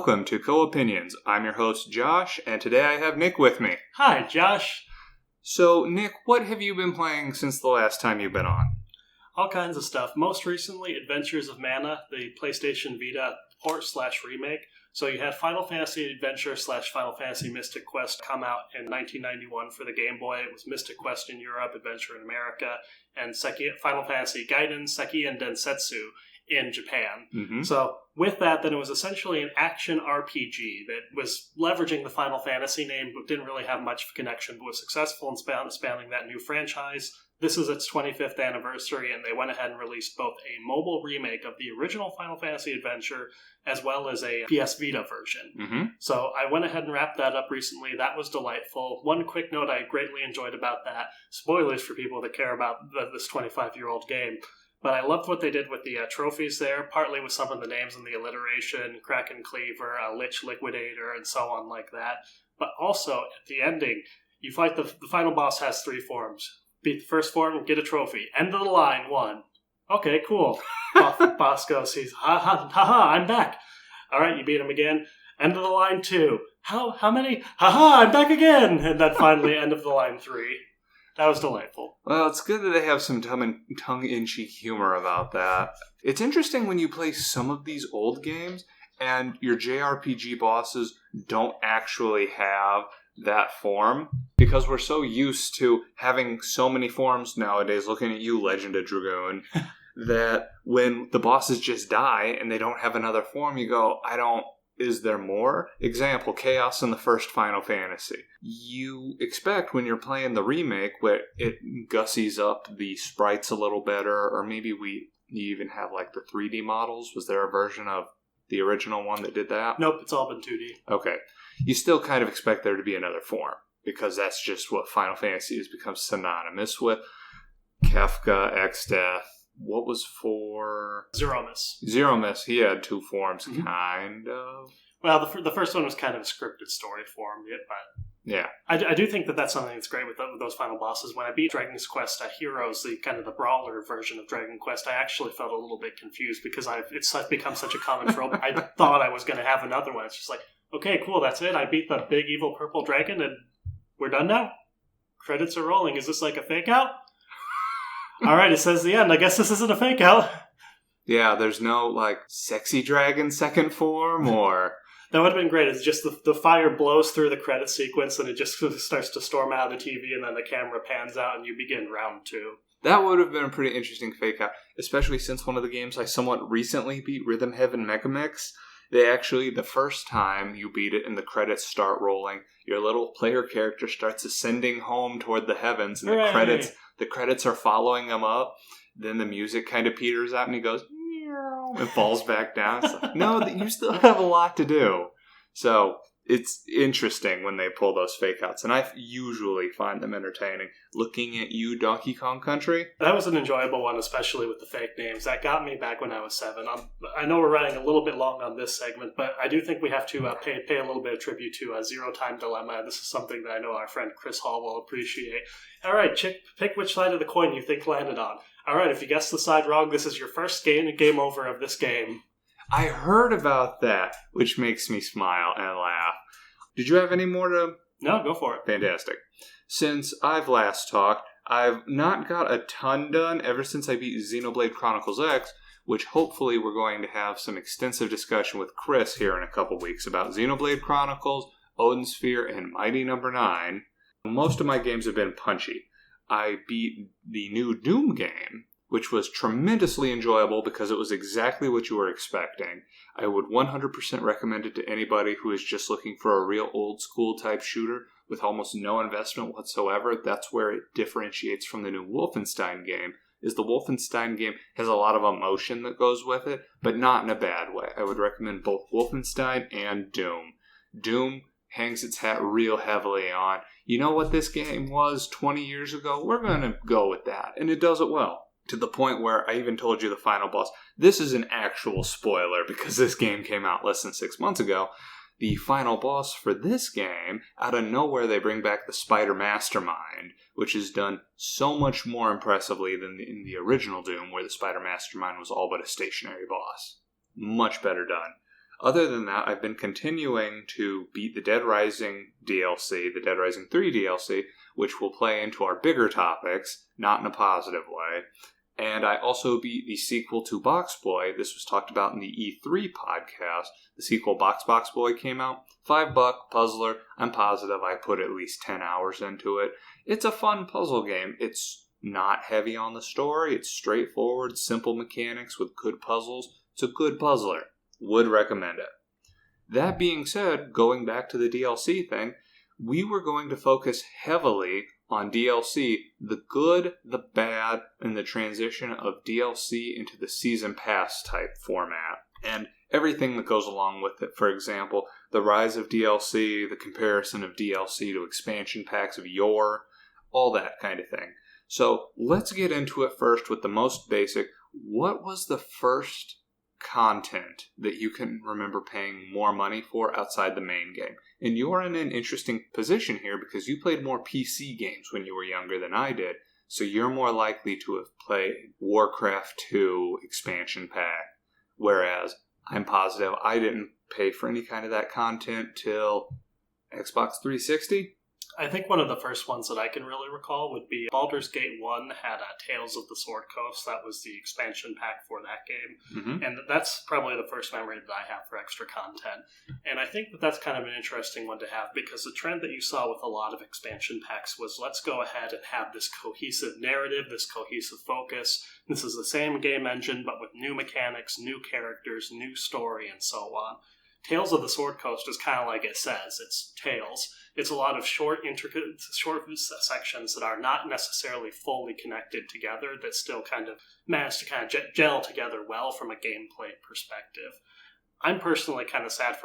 welcome to Co-Opinions. I'm your host, Josh, and today I have Nick with me. Hi, Josh. So, Nick, what have you been playing since the last time you've been on? All kinds of stuff. Most recently, Adventures of Mana, the PlayStation Vita port/remake. So you had Final Fantasy Adventure / Final Fantasy Mystic Quest come out in 1991 for the Game Boy. It was Mystic Quest in Europe, Adventure in America, and Final Fantasy Gaiden, Seki, and Densetsu in Japan. Mm-hmm. So with that, then it was essentially an action RPG that was leveraging the Final Fantasy name, but didn't really have much of a connection, but was successful in spanning that new franchise. This is its 25th anniversary, and they went ahead and released both a mobile remake of the original Final Fantasy Adventure, as well as a PS Vita version. Mm-hmm. So I went ahead and wrapped that up recently. That was delightful. One quick note I greatly enjoyed about that, spoilers for people that care about this 25-year-old game, but I loved what they did with the trophies there, partly with some of the names and the alliteration, Kraken Cleaver, Lich Liquidator, and so on like that. But also, at the ending, you fight the final boss has 3 forms. Beat the first form, get a trophy. End of the line, 1. Okay, cool. Boss goes, I'm back. All right, you beat him again. End of the line, 2. How many? I'm back again. And then finally, end of the line, 3. That was delightful. Well, it's good that they have some tongue-in-cheek humor about that. It's interesting when you play some of these old games and your JRPG bosses don't actually have that form, because we're so used to having so many forms nowadays, looking at you, Legend of Dragoon, that when the bosses just die and they don't have another form, you go, is there more? Example, Chaos in the first Final Fantasy. You expect when you're playing the remake where it gussies up the sprites a little better, or maybe you even have like the 3D models. Was there a version of the original one that did that? Nope, it's all been 2D. Okay. You still kind of expect there to be another form, because that's just what Final Fantasy has become synonymous with. Kefka, Exdeath, what was for... Zeromus, he had 2 forms, mm-hmm. kind of. Well, the first one was kind of a scripted story form, but... Yeah. I do think that's something that's great with those final bosses. When I beat Dragon's Quest Heroes, the kind of the brawler version of Dragon Quest, I actually felt a little bit confused because it's become such a common trope. I thought I was going to have another one. It's just like, okay, cool, that's it. I beat the big evil purple dragon and we're done now? Credits are rolling. Is this like a fake out? All right, it says the end. I guess this isn't a fake out. Yeah, there's no like sexy dragon second form or... That would have been great. It's just the fire blows through the credit sequence and it just starts to storm out of the TV and then the camera pans out and you begin round 2. That would have been a pretty interesting fake out, especially since one of the games I somewhat recently beat, Rhythm Heaven Megamix, they actually, the first time you beat it and the credits start rolling, your little player character starts ascending home toward the heavens and the credits are following him up. Then the music kind of peters out and he goes... and falls back down. It's like, no, you still have a lot to do. So it's interesting when they pull those fake outs, and I usually find them entertaining. Looking at you, Donkey Kong Country. That was an enjoyable one, especially with the fake names. That got me back when I was 7. I know we're running a little bit long on this segment, but I do think we have to pay a little bit of tribute to Zero Time Dilemma. This is something that I know our friend Chris Hall will appreciate. All right, pick which side of the coin you think landed on. All right, if you guessed the side wrong, this is your first game over of this game. I heard about that, which makes me smile and laugh. Did you have any more to... No, go for it. Fantastic. Since I've last talked, I've not got a ton done ever since I beat Xenoblade Chronicles X, which hopefully we're going to have some extensive discussion with Chris here in a couple weeks about Xenoblade Chronicles, Odin Sphere, and Mighty No. 9. Most of my games have been punchy. I beat the new Doom game, which was tremendously enjoyable because it was exactly what you were expecting. I would 100% recommend it to anybody who is just looking for a real old school type shooter with almost no investment whatsoever. That's where it differentiates from the new Wolfenstein game, is the Wolfenstein game has a lot of emotion that goes with it, but not in a bad way. I would recommend both Wolfenstein and Doom. Doom hangs its hat real heavily on, you know what this game was 20 years ago? We're going to go with that. And it does it well. To the point where I even told you the final boss. This is an actual spoiler because this game came out less than 6 months ago. The final boss for this game, out of nowhere they bring back the Spider Mastermind, which is done so much more impressively than in the original Doom, where the Spider Mastermind was all but a stationary boss. Much better done. Other than that, I've been continuing to beat the Dead Rising DLC, the Dead Rising 3 DLC, which will play into our bigger topics, not in a positive way. And I also beat the sequel to Box Boy. This was talked about in the E3 podcast. The sequel, Box Boy, came out. $5 puzzler. I'm positive I put at least 10 hours into it. It's a fun puzzle game. It's not heavy on the story. It's straightforward, simple mechanics with good puzzles. It's a good puzzler. Would recommend it. That being said, going back to the DLC thing, we were going to focus heavily on DLC, the good, the bad, and the transition of DLC into the Season Pass type format, and everything that goes along with it. For example, the rise of DLC, the comparison of DLC to expansion packs of yore, all that kind of thing. So let's get into it first with the most basic. What was the first content that you can remember paying more money for outside the main game? And you're in an interesting position here because you played more PC games when you were younger than I did, so you're more likely to have played Warcraft 2 expansion pack, whereas I'm positive I didn't pay for any kind of that content till Xbox 360. I think one of the first ones that I can really recall would be Baldur's Gate 1 had Tales of the Sword Coast. That was the expansion pack for that game. Mm-hmm. And that's probably the first memory that I have for extra content. And I think that that's kind of an interesting one to have because the trend that you saw with a lot of expansion packs was let's go ahead and have this cohesive narrative, this cohesive focus. This is the same game engine, but with new mechanics, new characters, new story, and so on. Tales of the Sword Coast is kind of like it says. It's Tales. It's a lot of short, intricate, short sections that are not necessarily fully connected together that still kind of manage to kind of gel together well from a gameplay perspective. I'm personally kind of sad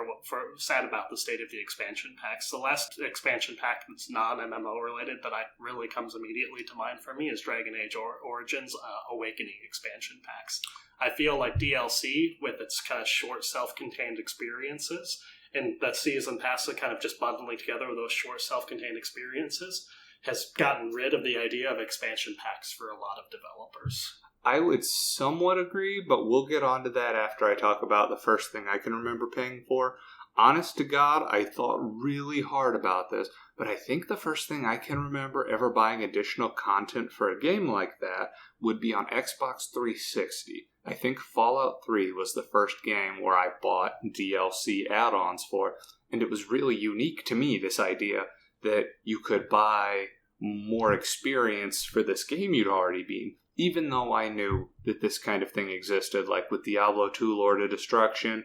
sad about the state of the expansion packs. The last expansion pack that's non-MMO related that really comes immediately to mind for me is Dragon Age Origins Awakening expansion packs. I feel like DLC, with its kind of short self-contained experiences, and that Season Pass that kind of just bundling together those short self-contained experiences, has gotten rid of the idea of expansion packs for a lot of developers. I would somewhat agree, but we'll get onto that after I talk about the first thing I can remember paying for. Honest to God, I thought really hard about this, but I think the first thing I can remember ever buying additional content for a game like that would be on Xbox 360. I think Fallout 3 was the first game where I bought DLC add-ons for, and it was really unique to me, this idea that you could buy more experience for this game you'd already beaten, even though I knew that this kind of thing existed, like with Diablo 2 Lord of Destruction.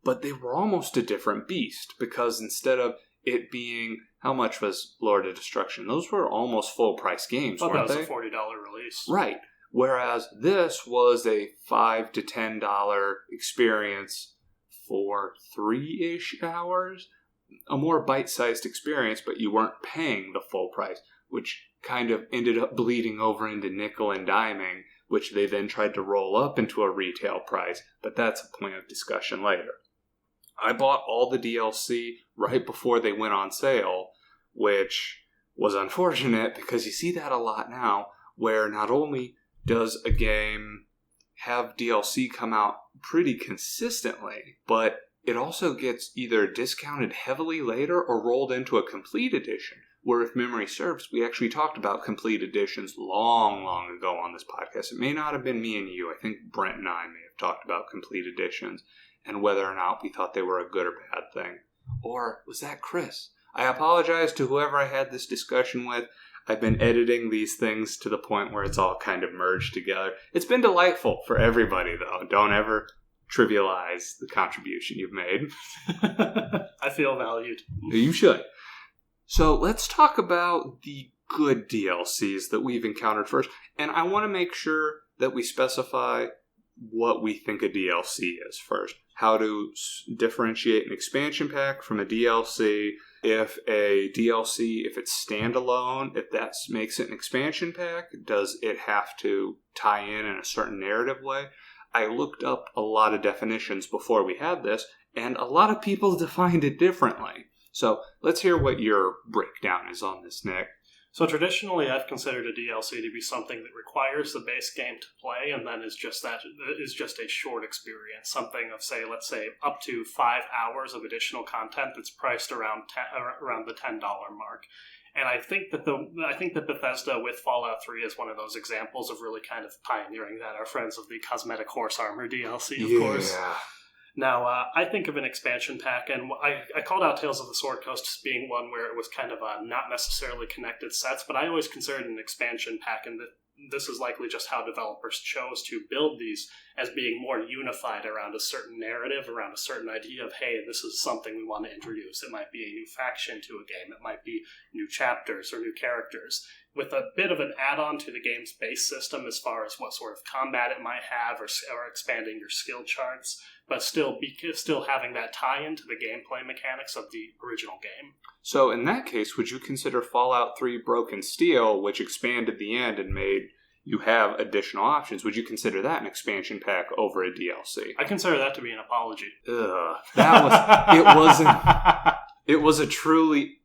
But they were almost a different beast, because instead of it being, how much was Lord of Destruction? Those were almost full-price games, weren't they? That was a $40 release. Right. Whereas this was a $5 to $10 experience for 3-ish hours. A more bite-sized experience, but you weren't paying the full price, which kind of ended up bleeding over into nickel and diming, which they then tried to roll up into a retail price, but that's a point of discussion later. I bought all the DLC right before they went on sale, which was unfortunate because you see that a lot now, where not only does a game have DLC come out pretty consistently, but it also gets either discounted heavily later or rolled into a complete edition, where if memory serves, we actually talked about complete editions long, long ago on this podcast. It may not have been me and you. I think Brent and I may have talked about complete editions and whether or not we thought they were a good or bad thing. Or was that Chris? I apologize to whoever I had this discussion with. I've been editing these things to the point where it's all kind of merged together. It's been delightful for everybody, though. Don't ever trivialize the contribution you've made. I feel valued. You should. So let's talk about the good DLCs that we've encountered first. And I want to make sure that we specify what we think a DLC is first. How to differentiate an expansion pack from a DLC. If a DLC, if it's standalone, if that makes it an expansion pack, does it have to tie in a certain narrative way? I looked up a lot of definitions before we had this, and a lot of people defined it differently. So let's hear what your breakdown is on this, Nick. So traditionally, I've considered a DLC to be something that requires the base game to play, and then is just a short experience. Something of let's say, up to 5 hours of additional content that's priced around the $10 mark. And I think that Bethesda with Fallout 3 is one of those examples of really kind of pioneering that. Our friends of the Cosmetic Horse Armor DLC, of course. Now, I think of an expansion pack, and I called out Tales of the Sword Coast as being one where it was kind of not necessarily connected sets, but I always considered an expansion pack, and this is likely just how developers chose to build these as being more unified around a certain narrative, around a certain idea of, hey, this is something we want to introduce. It might be a new faction to a game. It might be new chapters or new characters, with a bit of an add-on to the game's base system as far as what sort of combat it might have, or expanding your skill charts, but still having that tie-in to the gameplay mechanics of the original game. So in that case, would you consider Fallout 3 Broken Steel, which expanded the end and made you have additional options, would you consider that an expansion pack over a DLC? I consider that to be an apology. It was a truly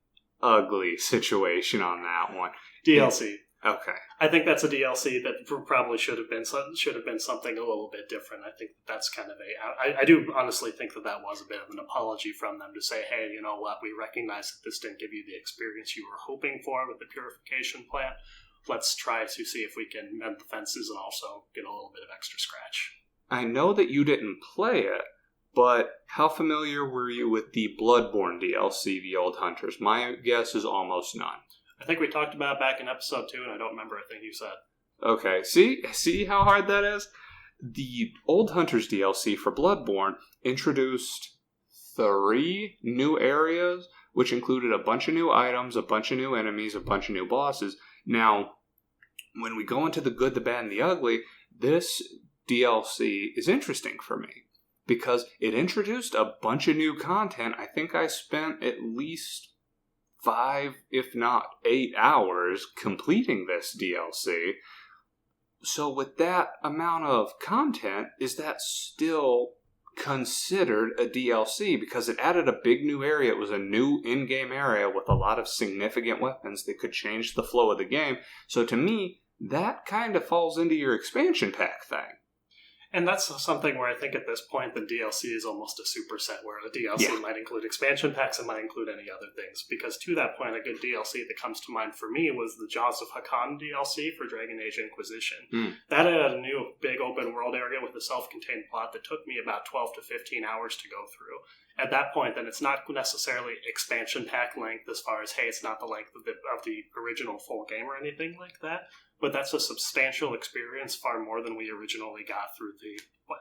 ugly situation on that one. DLC. Okay. I think that's a DLC that probably should have been something a little bit different. I think that's kind of I do honestly think that was a bit of an apology from them to say, hey, you know what, we recognize that this didn't give you the experience you were hoping for with the purification plant. Let's try to see if we can mend the fences and also get a little bit of extra scratch. I know that you didn't play it, but how familiar were you with the Bloodborne DLC, The Old Hunters? My guess is almost none. I think we talked about it back in episode 2, and I don't remember a thing you said. Okay, see how hard that is? The Old Hunters DLC for Bloodborne introduced 3 new areas, which included a bunch of new items, a bunch of new enemies, a bunch of new bosses. Now, when we go into the good, the bad, and the ugly, this DLC is interesting for me because it introduced a bunch of new content. I think I spent at least 5, if not 8 hours completing this DLC. So with that amount of content, is that still considered a DLC? Because it added a big new area. It was a new in-game area with a lot of significant weapons that could change the flow of the game. So to me, that kind of falls into your expansion pack thing. And that's something where I think at this point the DLC is almost a superset, where a DLC might include expansion packs and might include any other things. Because to that point, a good DLC that comes to mind for me was the Jaws of Hakan DLC for Dragon Age Inquisition. That had a new big open world area with a self-contained plot that took me about 12 to 15 hours to go through. At that point, then it's not necessarily expansion pack length as far as, hey, it's not the length of the original full game or anything like that. But that's a substantial experience, far more than we originally got through the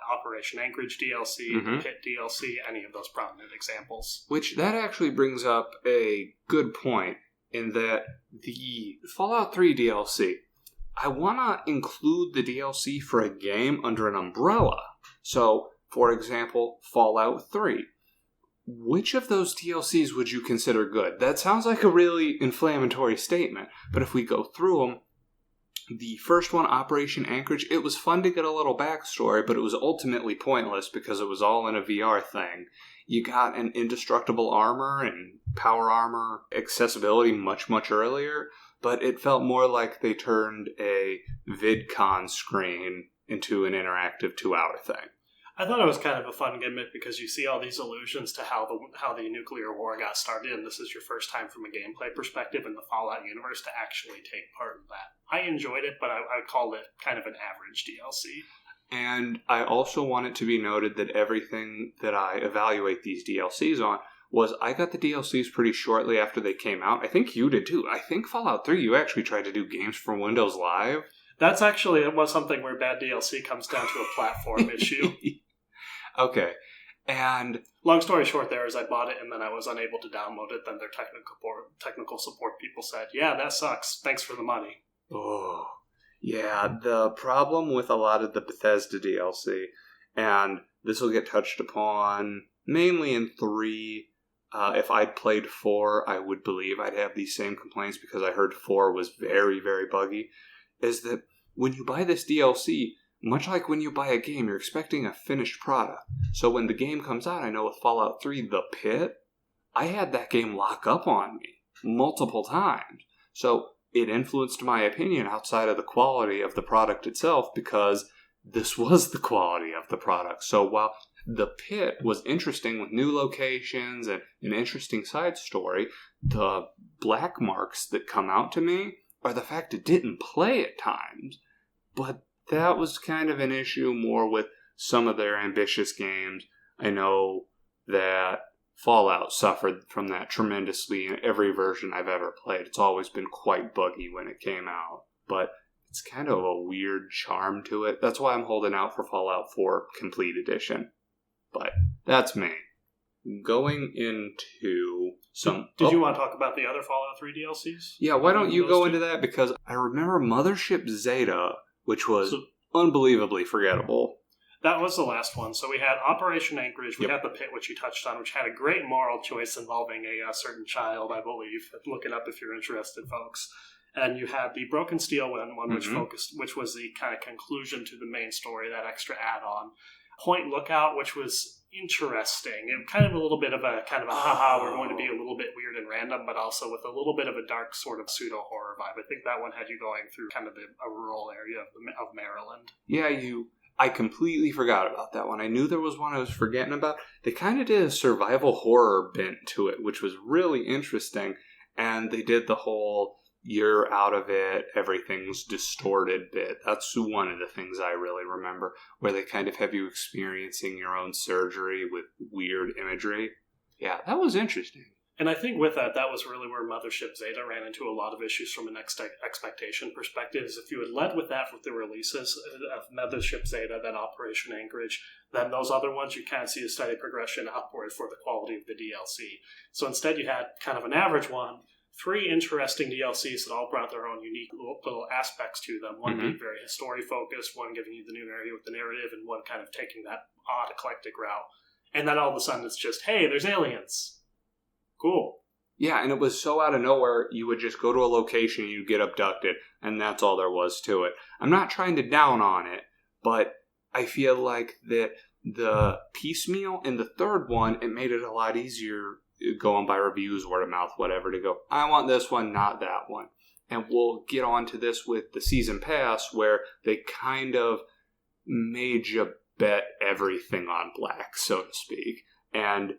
Operation Anchorage DLC, the Pit DLC, any of those prominent examples. Which, that actually brings up a good point, in that the Fallout 3 DLC, I want to include the DLC for a game under an umbrella. So, for example, Fallout 3. Which of those DLCs would you consider good? That sounds like a really inflammatory statement, but if we go through them, the first one, Operation Anchorage, it was fun to get a little backstory, but it was ultimately pointless because it was all in a VR thing. You got an indestructible armor and power armor accessibility much, much earlier, but it felt more like they turned a VidCon screen into an interactive 2-hour thing. I thought it was kind of a fun gimmick because you see all these allusions to how the nuclear war got started, and this is your first time from a gameplay perspective in the Fallout universe to actually take part in that. I enjoyed it, but I called it kind of an average DLC. And I also want it to be noted that everything that I evaluate these DLCs on was I got the DLCs pretty shortly after they came out. I think you did too. I think Fallout 3, you actually tried to do games for Windows Live. That's actually, it was something where bad DLC comes down to a platform issue. Okay, and long story short there is I bought it and then I was unable to download it. Then their technical support people said, yeah, that sucks. Thanks for the money. Oh, yeah, the problem with a lot of the Bethesda DLC, and this will get touched upon mainly in 3, if I'd played 4, I would believe I'd have these same complaints because I heard 4 was very, very buggy, is that when you buy this DLC, much like when you buy a game, you're expecting a finished product. So when the game comes out, I know with Fallout 3, The Pit, I had that game lock up on me multiple times. So it influenced my opinion outside of the quality of the product itself, because this was the quality of the product. So while the pit was interesting with new locations and an interesting side story, the black marks that come out to me are the fact it didn't play at times. But that was kind of an issue more with some of their ambitious games. I know that Fallout suffered from that tremendously in every version I've ever played. It's always been quite buggy when it came out, but it's kind of a weird charm to it. That's why I'm holding out for Fallout 4 Complete Edition. But that's me. Going into some... Did you want to talk about the other Fallout 3 DLCs? Yeah, why don't you go into that? Because I remember Mothership Zeta, which was unbelievably forgettable. That was the last one. So we had Operation Anchorage. We had the pit, which you touched on, which had a great moral choice involving a certain child, I believe. Look it up if you're interested, folks. And you had the Broken Steel one, which was the kind of conclusion to the main story, that extra add-on. Point Lookout, which was interesting. It kind of a little bit of a haha, we're going to be a little bit weird and random, but also with a little bit of a dark sort of pseudo-horror vibe. I think that one had you going through kind of a rural area of Maryland. Yeah, I completely forgot about that one. I knew there was one I was forgetting about. They kind of did a survival horror bent to it, which was really interesting. And they did the whole, you're out of it, everything's distorted bit. That's one of the things I really remember, where they kind of have you experiencing your own surgery with weird imagery. Yeah, that was interesting. And I think with that was really where Mothership Zeta ran into a lot of issues from an expectation perspective. Is if you had led with that with the releases of Mothership Zeta, then Operation Anchorage, then those other ones, you kind of see a steady progression upward for the quality of the DLC. So instead you had kind of an average one, 3 interesting DLCs that all brought their own unique little aspects to them. One being very story-focused, one giving you the new area with the narrative, and one kind of taking that odd, eclectic route. And then all of a sudden it's just, hey, there's aliens. Cool. Yeah, and it was so out of nowhere, you would just go to a location, you'd get abducted, and that's all there was to it. I'm not trying to down on it, but I feel like that the piecemeal in the third one, it made it a lot easier going by reviews, word of mouth, whatever, to go, I want this one, not that one. And we'll get on to this with the season pass, where they kind of made you bet everything on black, so to speak. And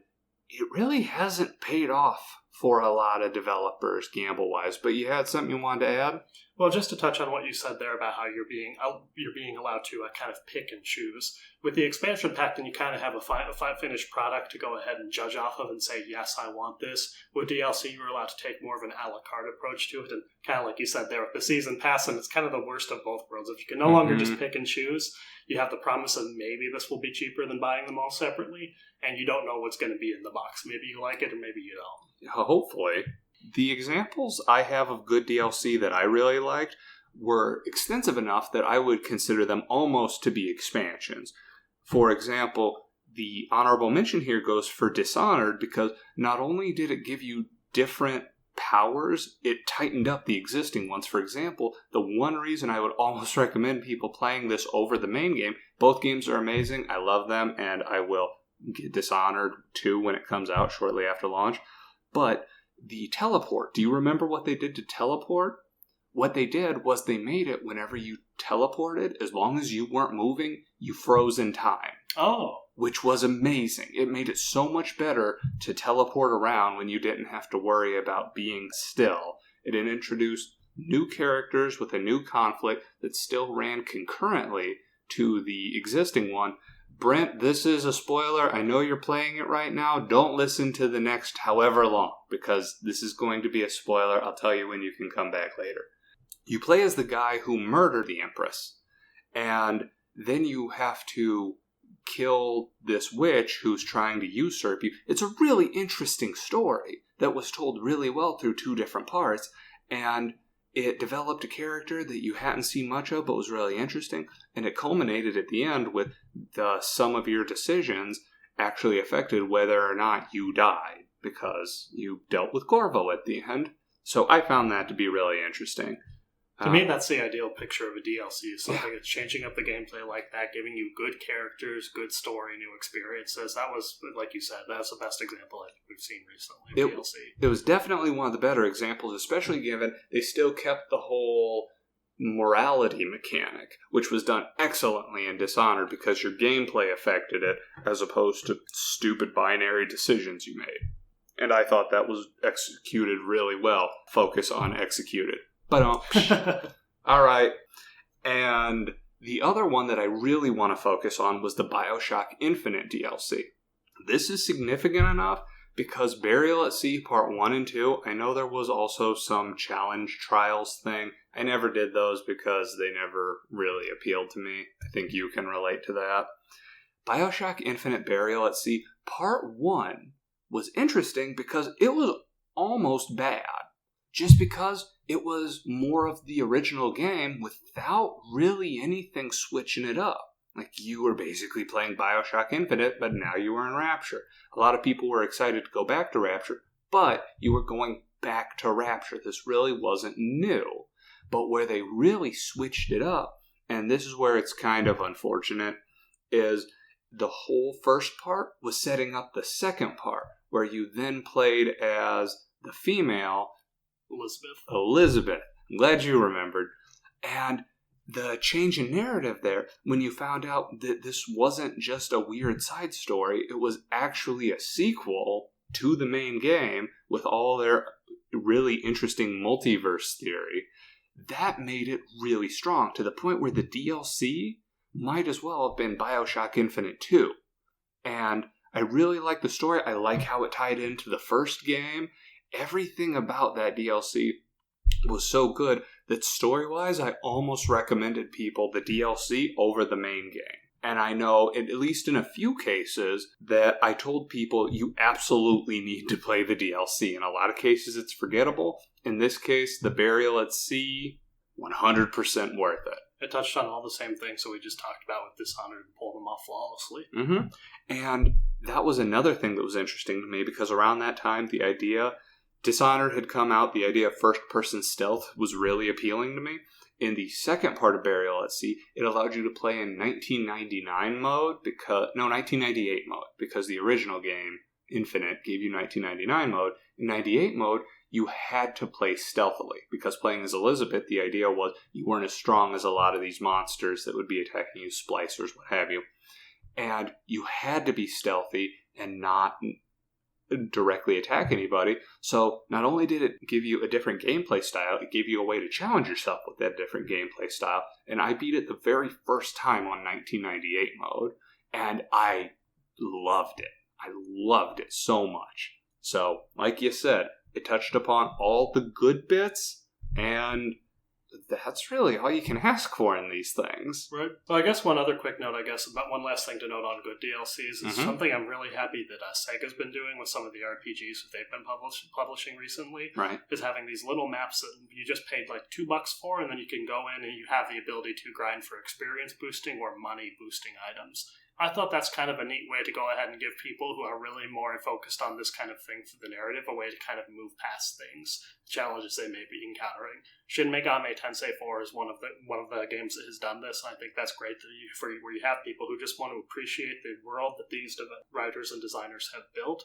it really hasn't paid off for a lot of developers gamble-wise. But you had something you wanted to add? Well, just to touch on what you said there about how you're being allowed to kind of pick and choose. With the expansion pack, then you kind of have a finished product to go ahead and judge off of and say, yes, I want this. With DLC, you're allowed to take more of an a la carte approach to it. And kind of like you said there with the season pass, and it's kind of the worst of both worlds. If you can no longer just pick and choose, you have the promise of maybe this will be cheaper than buying them all separately, and you don't know what's going to be in the box. Maybe you like it or maybe you don't. Hopefully. The examples I have of good DLC that I really liked were extensive enough that I would consider them almost to be expansions. For example, the honorable mention here goes for Dishonored, because not only did it give you different powers, it tightened up the existing ones. For example, the one reason I would almost recommend people playing this over the main game, both games are amazing, I love them, and I will get Dishonored 2 when it comes out shortly after launch, but the teleport. Do you remember what they did to teleport? What they did was they made it whenever you teleported, as long as you weren't moving, you froze in time. Oh. Which was amazing. It made it so much better to teleport around when you didn't have to worry about being still. It introduced new characters with a new conflict that still ran concurrently to the existing one. Brent, this is a spoiler. I know you're playing it right now. Don't listen to the next however long, because this is going to be a spoiler. I'll tell you when you can come back later. You play as the guy who murdered the Empress, and then you have to kill this witch who's trying to usurp you. It's a really interesting story that was told really well through 2 different parts, and it developed a character that you hadn't seen much of but was really interesting, and it culminated at the end with the sum of your decisions actually affected whether or not you died, because you dealt with Corvo at the end. So I found that to be really interesting. To me, that's the ideal picture of a DLC. Something that's changing up the gameplay like that, giving you good characters, good story, new experiences. That was, like you said, that's the best example I think we've seen recently of DLC. It was definitely one of the better examples, especially given they still kept the whole morality mechanic, which was done excellently in Dishonored because your gameplay affected it as opposed to stupid binary decisions you made. And I thought that was executed really well. Focus on executed. But all right. And the other one that I really want to focus on was the BioShock Infinite DLC. This is significant enough because Burial at Sea Part 1 and 2, I know there was also some challenge trials thing. I never did those because they never really appealed to me. I think you can relate to that. BioShock Infinite Burial at Sea Part 1 was interesting because it was almost bad. Just because it was more of the original game without really anything switching it up. Like, you were basically playing BioShock Infinite, but now you were in Rapture. A lot of people were excited to go back to Rapture, but you were going back to Rapture. This really wasn't new. But where they really switched it up, and this is where it's kind of unfortunate, is the whole first part was setting up the second part, where you then played as the female Elizabeth. I'm glad you remembered. And the change in narrative there, when you found out that this wasn't just a weird side story, it was actually a sequel to the main game with all their really interesting multiverse theory, that made it really strong to the point where the DLC might as well have been BioShock Infinite 2. And I really like the story. I like how it tied into the first game. Everything about that DLC was so good that story-wise, I almost recommended people the DLC over the main game. And I know, at least in a few cases, that I told people you absolutely need to play the DLC. In a lot of cases, it's forgettable. In this case, the Burial at Sea, 100% worth it. It touched on all the same things that we just talked about with Dishonored and pulled them off flawlessly. Mm-hmm. And that was another thing that was interesting to me, because around that time, the idea... Dishonored had come out, the idea of first-person stealth was really appealing to me. In the second part of Burial at Sea, it allowed you to play in 1998 mode, because the original game, Infinite, gave you 1999 mode. In 98 mode, you had to play stealthily, because playing as Elizabeth, the idea was you weren't as strong as a lot of these monsters that would be attacking you, splicers, what have you. And you had to be stealthy and not directly attack anybody. So not only did it give you a different gameplay style, it gave you a way to challenge yourself with that different gameplay style. And I beat it the very first time on 1998 mode, and I loved it. I loved it so much. So, like you said, it touched upon all the good bits, and that's really all you can ask for in these things. Right. Well, I guess one other quick note, about one last thing to note on good DLCs is something I'm really happy that Sega's been doing with some of the RPGs that they've been publishing recently. Right. Is having these little maps that you just paid like $2 for, and then you can go in and you have the ability to grind for experience boosting or money boosting items. I thought that's kind of a neat way to go ahead and give people who are really more focused on this kind of thing for the narrative a way to kind of move past things, challenges they may be encountering. Shin Megami Tensei 4 is one of the games that has done this, and I think that's great that where you have people who just want to appreciate the world that these writers and designers have built,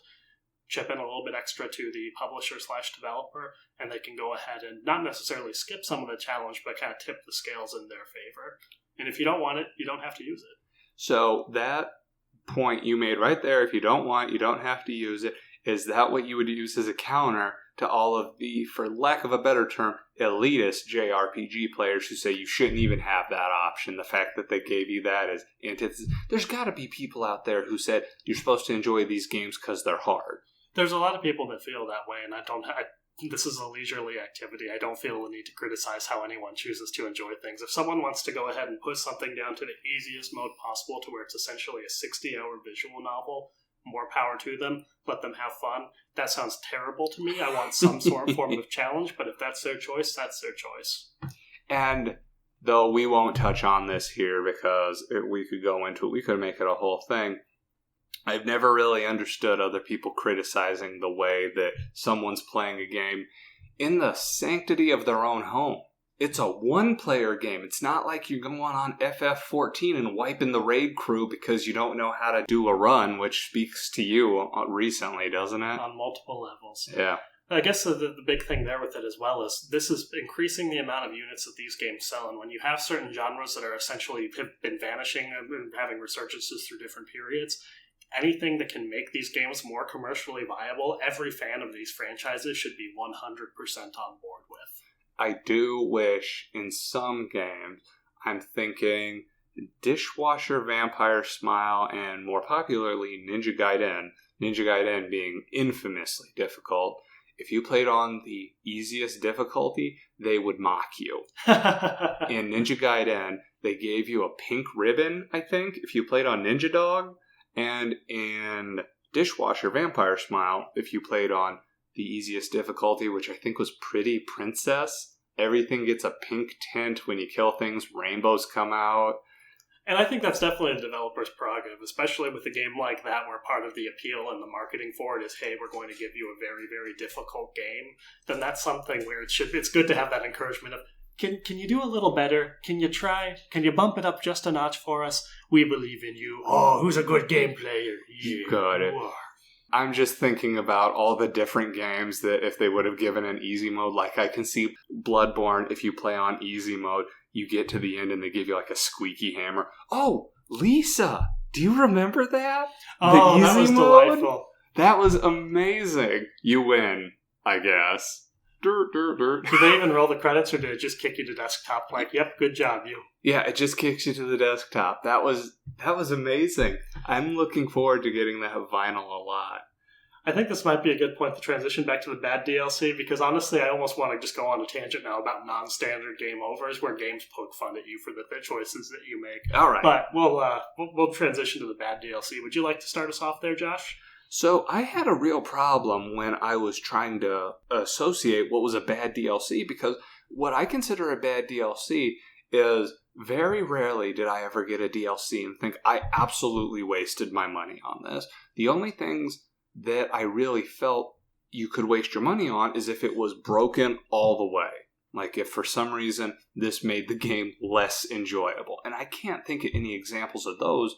chip in a little bit extra to the publisher/developer, and they can go ahead and not necessarily skip some of the challenge, but kind of tip the scales in their favor. And if you don't want it, you don't have to use it. So that point you made right there, if you don't want it, you don't have to use it, is that what you would use as a counter to all of the, for lack of a better term, elitist JRPG players who say you shouldn't even have that option? The fact that they gave you that is antithesis. There's got to be people out there who said you're supposed to enjoy these games because they're hard. There's a lot of people that feel that way, and this is a leisurely activity. I don't feel the need to criticize how anyone chooses to enjoy things. If someone wants to go ahead and put something down to the easiest mode possible to where it's essentially a 60-hour visual novel, more power to them. Let them have fun. That sounds terrible to me. I want some sort of form of challenge, but if that's their choice, that's their choice. And though we won't touch on this here because we could go into it, we could make it a whole thing. I've never really understood other people criticizing the way that someone's playing a game in the sanctity of their own home. it's a one-player game. It's not like you're going on FF14 and wiping the raid crew because you don't know how to do a run, which speaks to you recently, doesn't it? On multiple levels. Yeah. I guess the big thing there with it as well is this is increasing the amount of units that these games sell. And when you have certain genres that are essentially have been vanishing and having resurgences through different periods, anything that can make these games more commercially viable, every fan of these franchises should be 100% on board with. I do wish in some games, I'm thinking Dishwasher Vampire Smile and more popularly Ninja Gaiden being infamously difficult. If you played on the easiest difficulty, they would mock you. In Ninja Gaiden, they gave you a pink ribbon, I think, if you played on Ninja Dog. And in Dishwasher Vampire Smile, if you played on the easiest difficulty, which I think was Pretty Princess, everything gets a pink tint. When you kill things, rainbows come out. And I think that's definitely a developer's prerogative, especially with a game like that where part of the appeal and the marketing for it is, hey, we're going to give you a very, very difficult game. Then that's something where it's good to have that encouragement of, can you do a little better? Can you try? Can you bump it up just a notch for us? We believe in you. Oh, who's a good game player? You got it. I'm just thinking about all the different games that if they would have given an easy mode, like I can see Bloodborne, if you play on easy mode, you get to the end and they give you like a squeaky hammer. Oh, Lisa! Do you remember that? Oh, that was delightful. That was amazing. You win, I guess. Did they even roll the credits or did it just kick you to desktop like, yep, good job, you? Yeah, it just kicks you to the desktop. That was amazing. I'm looking forward to getting that vinyl a lot. I think this might be a good point to transition back to the bad DLC, because honestly, I almost want to just go on a tangent now about non-standard game overs, where games poke fun at you for the choices that you make. All right. But we'll transition to the bad DLC. Would you like to start us off there, Josh? So I had a real problem when I was trying to associate what was a bad DLC, because what I consider a bad DLC is very rarely did I ever get a DLC and think I absolutely wasted my money on this. The only things that I really felt you could waste your money on is if it was broken all the way. Like if for some reason this made the game less enjoyable. And I can't think of any examples of those,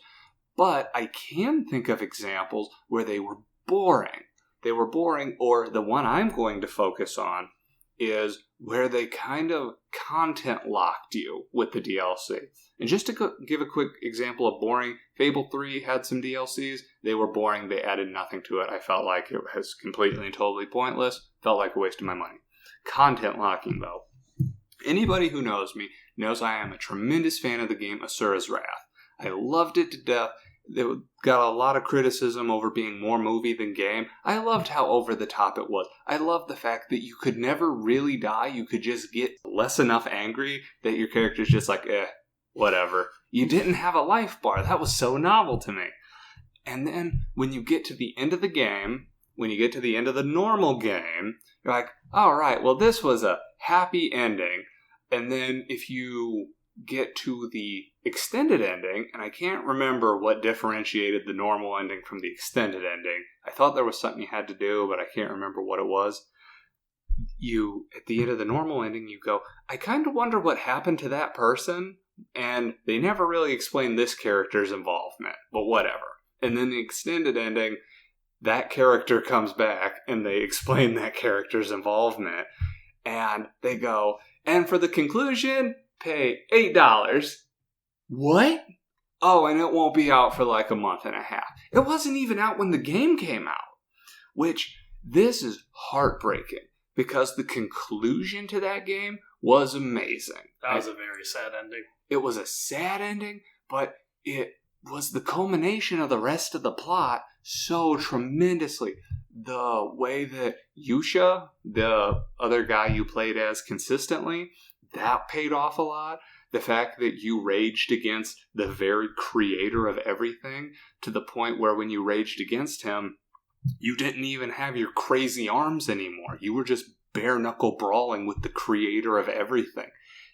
but I can think of examples where they were boring. They were boring, or the one I'm going to focus on is where they kind of content locked you with the DLC. And just to give a quick example of boring, Fable 3 had some DLCs. They were boring. They added nothing to it. I felt like it was completely and totally pointless. Felt like a waste of my money. Content locking, though. Anybody who knows me knows I am a tremendous fan of the game Asura's Wrath. I loved it to death. It got a lot of criticism over being more movie than game. I loved how over the top it was. I loved the fact that you could never really die. You could just get less enough angry that your character's just like, whatever. You didn't have a life bar. That was so novel to me. And then when you get to the end of the game, when you get to the end of the normal game, you're like, all right, well, this was a happy ending. And then if you get to the extended ending, and I can't remember what differentiated the normal ending from the extended ending. I thought there was something you had to do, but I can't remember what it was. You, at the end of the normal ending, you go, I kind of wonder what happened to that person, and they never really explain this character's involvement, but whatever. And then the extended ending, that character comes back, and they explain that character's involvement, and they go, and for the conclusion, pay $8. What? Oh, and it won't be out for like a month and a half. It wasn't even out when the game came out. Which, this is heartbreaking, because the conclusion to that game was amazing. That was a very sad ending. It was a sad ending, but it was the culmination of the rest of the plot so tremendously. The way that Yusha, the other guy you played as consistently, that paid off a lot. The fact that you raged against the very creator of everything, to the point where when you raged against him, you didn't even have your crazy arms anymore. You were just bare knuckle brawling with the creator of everything.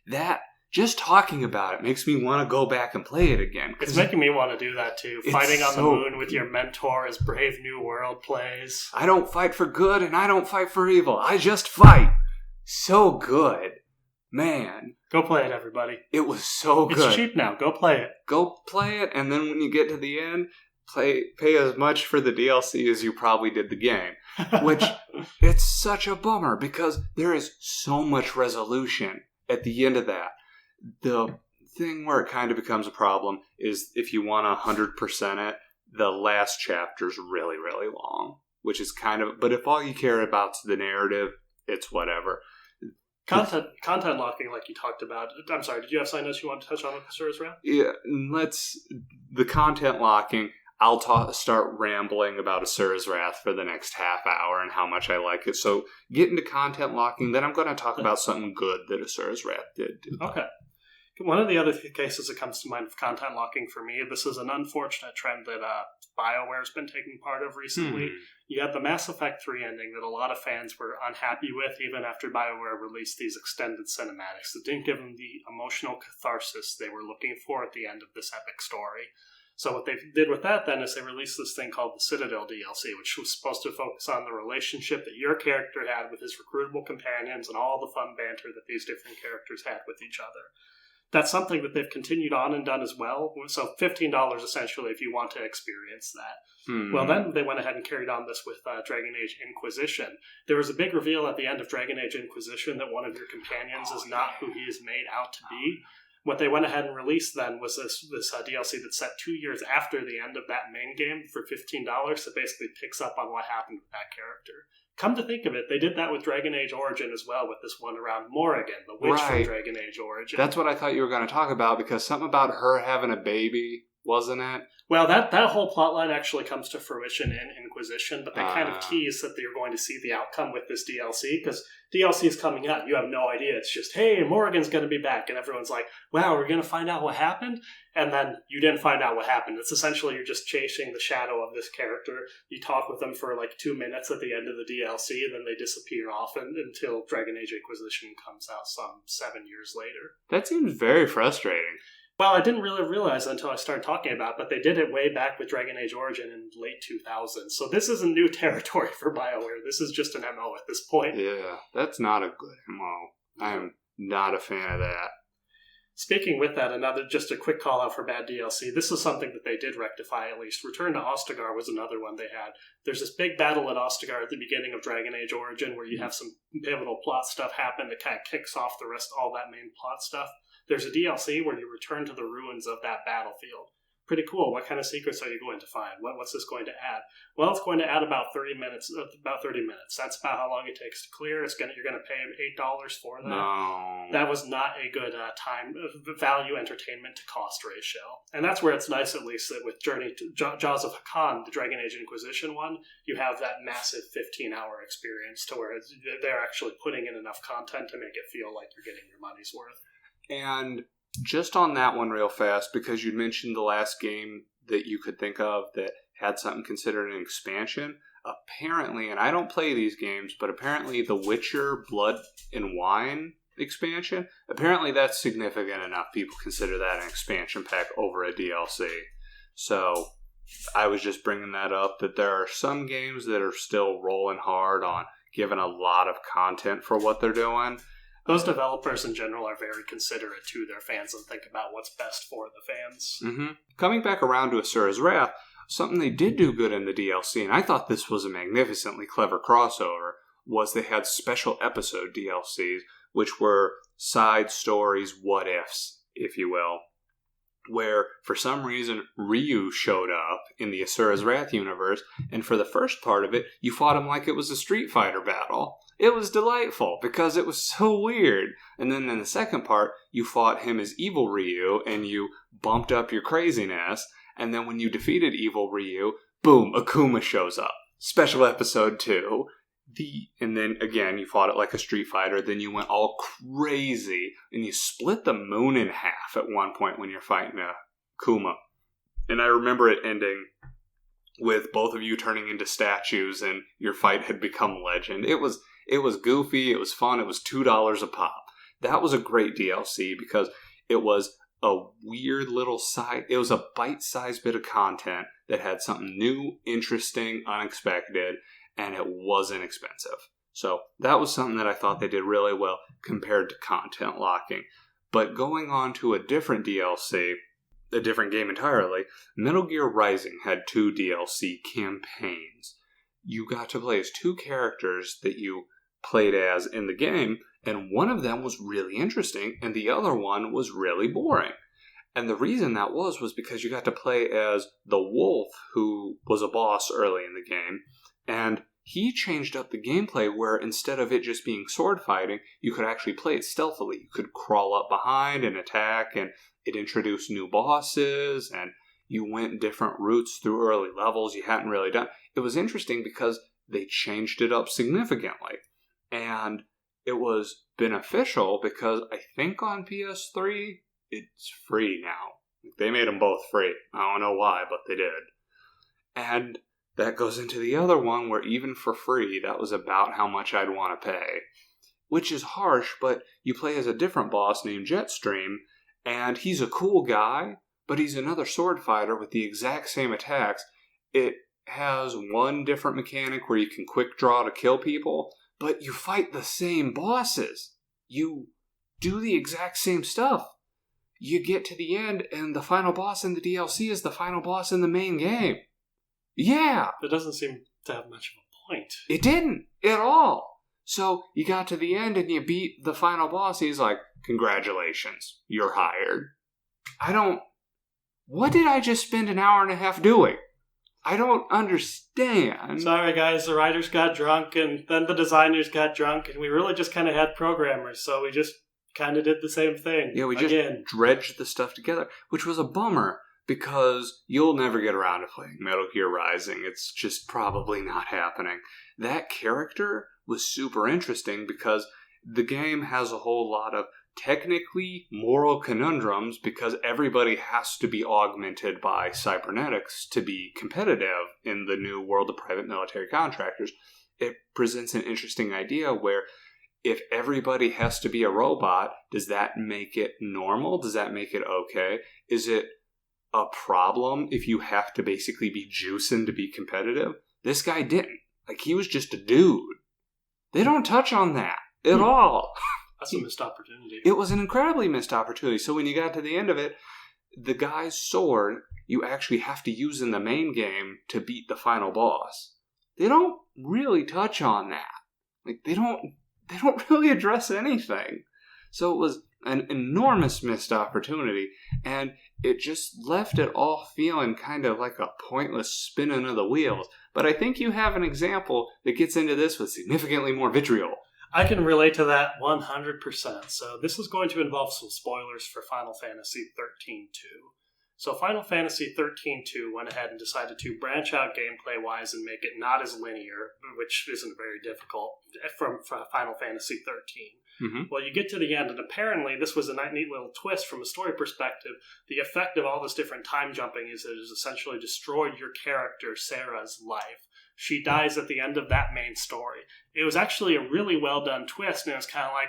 That, just talking about it, makes me want to go back and play it again. It's making me want to do that too. Fighting on the moon with your mentor as Brave New World plays. I don't fight for good and I don't fight for evil. I just fight. So good. man. Go play it, everybody. It was so good. It's cheap now. Go play it. Go play it, and then when you get to the end, pay as much for the DLC as you probably did the game. Which, it's such a bummer, because there is so much resolution at the end of that. The thing where it kind of becomes a problem is if you want to 100% it, the last chapter's really, really long. Which is kind of... But if all you care about is the narrative, it's whatever. Content locking, like you talked about. I'm sorry, did you have something else you want to touch on with Asura's Wrath? Yeah, the content locking... I'll start rambling about Asura's Wrath for the next half hour and how much I like it. So get into content locking, then I'm going to talk about something good that Asura's Wrath did. Okay. One of the other cases that comes to mind of content locking for me, this is an unfortunate trend that BioWare's been taking part of recently. You had the Mass Effect 3 ending that a lot of fans were unhappy with, even after BioWare released these extended cinematics that didn't give them the emotional catharsis they were looking for at the end of this epic story. So what they did with that then is they released this thing called the Citadel DLC, which was supposed to focus on the relationship that your character had with his recruitable companions and all the fun banter that these different characters had with each other. That's something that they've continued on and done as well. So $15 essentially if you want to experience that. Well, then they went ahead and carried on this with Dragon Age Inquisition. There was a big reveal at the end of Dragon Age Inquisition that one of your companions is not who he is made out to be. What they went ahead and released then was this DLC that's set 2 years after the end of that main game for $15 that basically picks up on what happened with that character. Come to think of it, they did that with Dragon Age Origin as well, with this one around Morrigan, the witch from Dragon Age Origin. That's what I thought you were going to talk about, because something about her having a baby, wasn't it? Well, that whole plotline actually comes to fruition in Inquisition, but they kind of tease that you're going to see the outcome with this DLC, because DLC is coming out. You have no idea. It's just, hey, Morrigan's going to be back, and everyone's like, wow, we're going to find out what happened? And then you didn't find out what happened. It's essentially you're just chasing the shadow of this character. You talk with them for like 2 minutes at the end of the DLC, and then they disappear off until Dragon Age Inquisition comes out some 7 years later. That seems very frustrating. Well, I didn't really realize until I started talking about it, but they did it way back with Dragon Age Origin in late 2000. So this isn't new territory for BioWare. This is just an MO at this point. Yeah, that's not a good MO. I am not a fan of that. Speaking with that, just a quick call out for bad DLC. This is something that they did rectify at least. Return to Ostagar was another one they had. There's this big battle at Ostagar at the beginning of Dragon Age Origin where you have some pivotal plot stuff happen that kind of kicks off all that main plot stuff. There's a DLC where you return to the ruins of that battlefield. Pretty cool. What kind of secrets are you going to find? What's this going to add? Well, it's going to add about 30 minutes. That's about how long it takes to clear. You're going to pay $8 for that. No. That was not a good time value entertainment to cost ratio. And that's where it's nice, at least, that with Journey to Jaws of Hakan, the Dragon Age Inquisition one, you have that massive 15-hour experience to where they're actually putting in enough content to make it feel like you're getting your money's worth. And just on that one real fast, because you mentioned the last game that you could think of that had something considered an expansion, apparently, and I don't play these games, but apparently the Witcher Blood and Wine expansion, apparently that's significant enough. People consider that an expansion pack over a DLC. So I was just bringing that up, that there are some games that are still rolling hard on giving a lot of content for what they're doing. Those developers in general are very considerate to their fans and think about what's best for the fans. Mm-hmm. Coming back around to Asura's Wrath, something they did do good in the DLC, and I thought this was a magnificently clever crossover, was they had special episode DLCs, which were side stories, what-ifs, if you will, where for some reason Ryu showed up in the Asura's Wrath universe, and for the first part of it, you fought him like it was a Street Fighter battle. It was delightful because it was so weird. And then in the second part, you fought him as Evil Ryu and you bumped up your craziness. And then when you defeated Evil Ryu, boom, Akuma shows up. Special episode 2. And then again, you fought it like a Street Fighter. Then you went all crazy and you split the moon in half at one point when you're fighting Akuma. And I remember it ending with both of you turning into statues and your fight had become legend. It was goofy, it was fun, it was $2 a pop. That was a great DLC because it was a weird little it was a bite-sized bit of content that had something new, interesting, unexpected, and it wasn't expensive. So that was something that I thought they did really well compared to content locking. But going on to a different DLC, a different game entirely, Metal Gear Rising had 2 DLC campaigns. You got to play as 2 characters that you played as in the game, and one of them was really interesting, and the other one was really boring. And the reason that was because you got to play as the Wolf, who was a boss early in the game, and he changed up the gameplay where instead of it just being sword fighting, you could actually play it stealthily. You could crawl up behind and attack, and it introduced new bosses, and you went different routes through early levels you hadn't really done. It was interesting because they changed it up significantly. And it was beneficial because I think on PS3, it's free now. They made them both free. I don't know why, but they did. And that goes into the other one where even for free, that was about how much I'd want to pay. Which is harsh, but you play as a different boss named Jetstream, and he's a cool guy, but he's another sword fighter with the exact same attacks. It has one different mechanic where you can quick draw to kill people, but you fight the same bosses. You do the exact same stuff. You get to the end, and the final boss in the DLC is the final boss in the main game. Yeah! It doesn't seem to have much of a point. It didn't at all. So you got to the end and you beat the final boss. He's like, congratulations, you're hired. What did I just spend an hour and a half doing? I don't understand. Sorry, guys, the writers got drunk, and then the designers got drunk, and we really just kind of had programmers, so we just kind of did the same thing. Yeah, we just dredged the stuff together, which was a bummer, because you'll never get around to playing Metal Gear Rising. It's just probably not happening. That character was super interesting because the game has a whole lot of technically moral conundrums because everybody has to be augmented by cybernetics to be competitive in the new world of private military contractors. It presents an interesting idea where if everybody has to be a robot, does that make it normal? Does that make it okay? Is it a problem if you have to basically be juicing to be competitive? This guy didn't. Like, he was just a dude. They don't touch on that at all. That's a missed opportunity. It was an incredibly missed opportunity. So when you got to the end of it, the guy's sword, you actually have to use in the main game to beat the final boss. They don't really touch on that. Like, they don't really address anything. So it was an enormous missed opportunity, and it just left it all feeling kind of like a pointless spinning of the wheels. But I think you have an example that gets into this with significantly more vitriol. I can relate to that 100%. So this is going to involve some spoilers for Final Fantasy 13-2. So Final Fantasy 13-2 went ahead and decided to branch out gameplay-wise and make it not as linear, which isn't very difficult from Final Fantasy 13. Mm-hmm. Well, you get to the end, and apparently this was a neat little twist from a story perspective. The effect of all this different time jumping is that it has essentially destroyed your character, Sarah's life. She dies at the end of that main story. It was actually a really well done twist, and it was kind of like,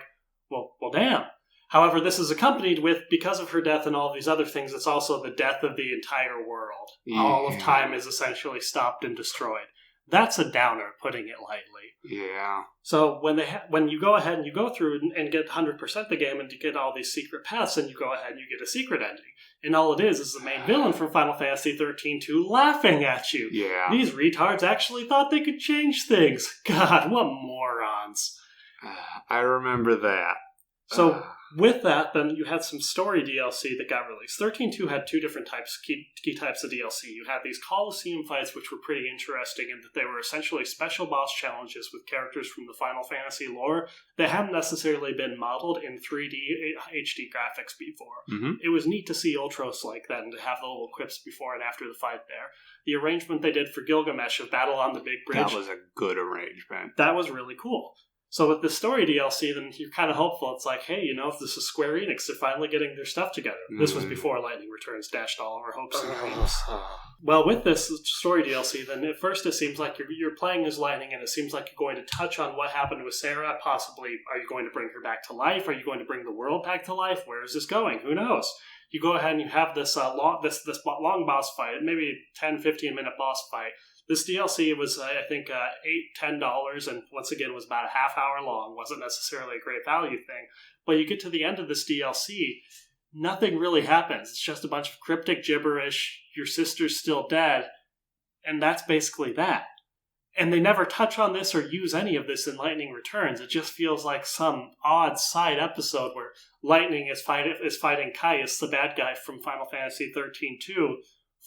well, damn. However, this is accompanied with, because of her death and all these other things, it's also the death of the entire world. Yeah. All of time is essentially stopped and destroyed. That's a downer, putting it lightly. Yeah. So when you go ahead and you go through and get 100% the game and you get all these secret paths, and you go ahead and you get a secret ending. And all it is the main villain from Final Fantasy 13-2 laughing at you. Yeah. These retards actually thought they could change things. God, what morons. I remember that. So with that, then you had some story DLC that got released. 13-2 had two different key types of DLC. You had these Coliseum fights, which were pretty interesting in that they were essentially special boss challenges with characters from the Final Fantasy lore that hadn't necessarily been modeled in 3D HD graphics before. Mm-hmm. It was neat to see Ultros like that and to have the little quips before and after the fight there. The arrangement they did for Gilgamesh of Battle on the Big Bridge. That was a good arrangement. That was really cool. So with the story DLC, then you're kind of hopeful. It's like, hey, if this is Square Enix, they're finally getting their stuff together. This was before Lightning Returns dashed all of our hopes and dreams. Well, with this story DLC, then at first it seems like you're playing as Lightning, and it seems like you're going to touch on what happened with Sarah. Possibly, are you going to bring her back to life? Are you going to bring the world back to life? Where is this going? Who knows? You go ahead and you have this long boss fight, maybe 10, 15-minute boss fight, This DLC was, I think, $8-10, and once again was about a half hour long. Wasn't necessarily a great value thing. But you get to the end of this DLC, nothing really happens. It's just a bunch of cryptic gibberish, your sister's still dead, and that's basically that. And they never touch on this or use any of this in Lightning Returns. It just feels like some odd side episode where Lightning is fighting Caius, the bad guy from Final Fantasy 13-2,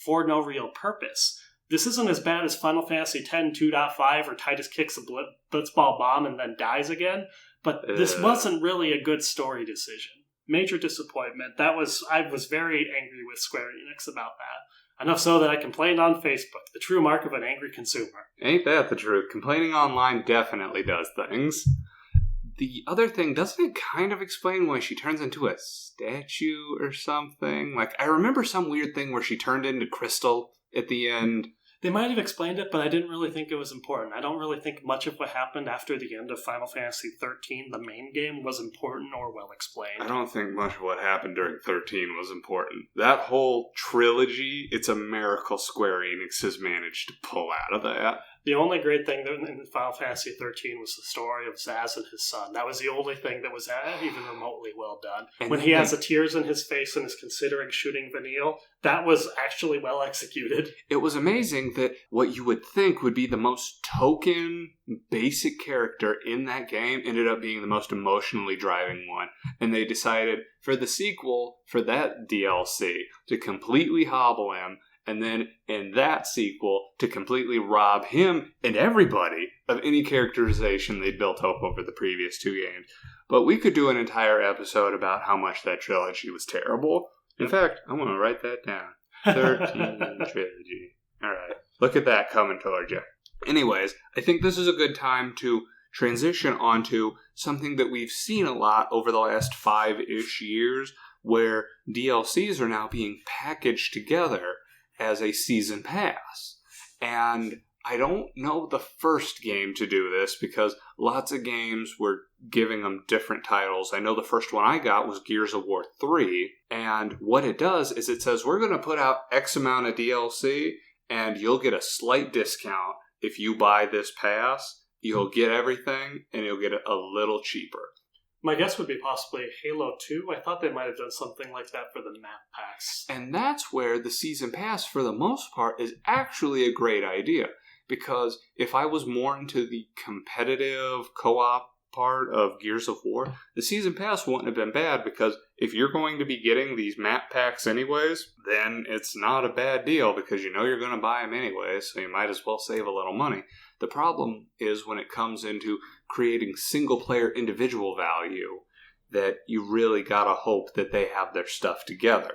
for no real purpose. This isn't as bad as Final Fantasy X 2.5 or Titus kicks a blitzball bomb and then dies again, but this wasn't really a good story decision. Major disappointment. I was very angry with Square Enix about that. Enough so that I complained on Facebook, the true mark of an angry consumer. Ain't that the truth? Complaining online definitely does things. The other thing, doesn't it kind of explain why she turns into a statue or something? Like, I remember some weird thing where she turned into Crystal at the end. They might have explained it, but I didn't really think it was important. I don't really think much of what happened after the end of Final Fantasy 13, the main game, was important or well explained. I don't think much of what happened during 13 was important. That whole trilogy, it's a miracle Square Enix has managed to pull out of that. The only great thing in Final Fantasy 13 was the story of Zaz and his son. That was the only thing that was even remotely well done. And when he has the tears in his face and is considering shooting Vanille, that was actually well executed. It was amazing that what you would think would be the most token, basic character in that game ended up being the most emotionally driving one. And they decided for the sequel, for that DLC, to completely hobble him, and then in that sequel to completely rob him and everybody of any characterization they'd built up over the previous two games. But we could do an entire episode about how much that trilogy was terrible. In fact, I'm going to write that down. 13 trilogy. Alright, look at that coming towards you. Anyways, I think this is a good time to transition onto something that we've seen a lot over the last 5-ish years, where DLCs are now being packaged together as a season pass. And I don't know the first game to do this because lots of games were giving them different titles. I know the first one I got was Gears of War 3, and what it does is it says we're going to put out X amount of DLC and you'll get a slight discount if you buy this pass. You'll get everything and you'll get it a little cheaper. My guess would be possibly Halo 2. I thought they might have done something like that for the map packs. And that's where the Season Pass, for the most part, is actually a great idea. Because if I was more into the competitive co-op part of Gears of War, the Season Pass wouldn't have been bad, because if you're going to be getting these map packs anyways, then it's not a bad deal, because you know you're going to buy them anyways, so you might as well save a little money. The problem is when it comes into creating single-player individual value, that you really gotta hope that they have their stuff together.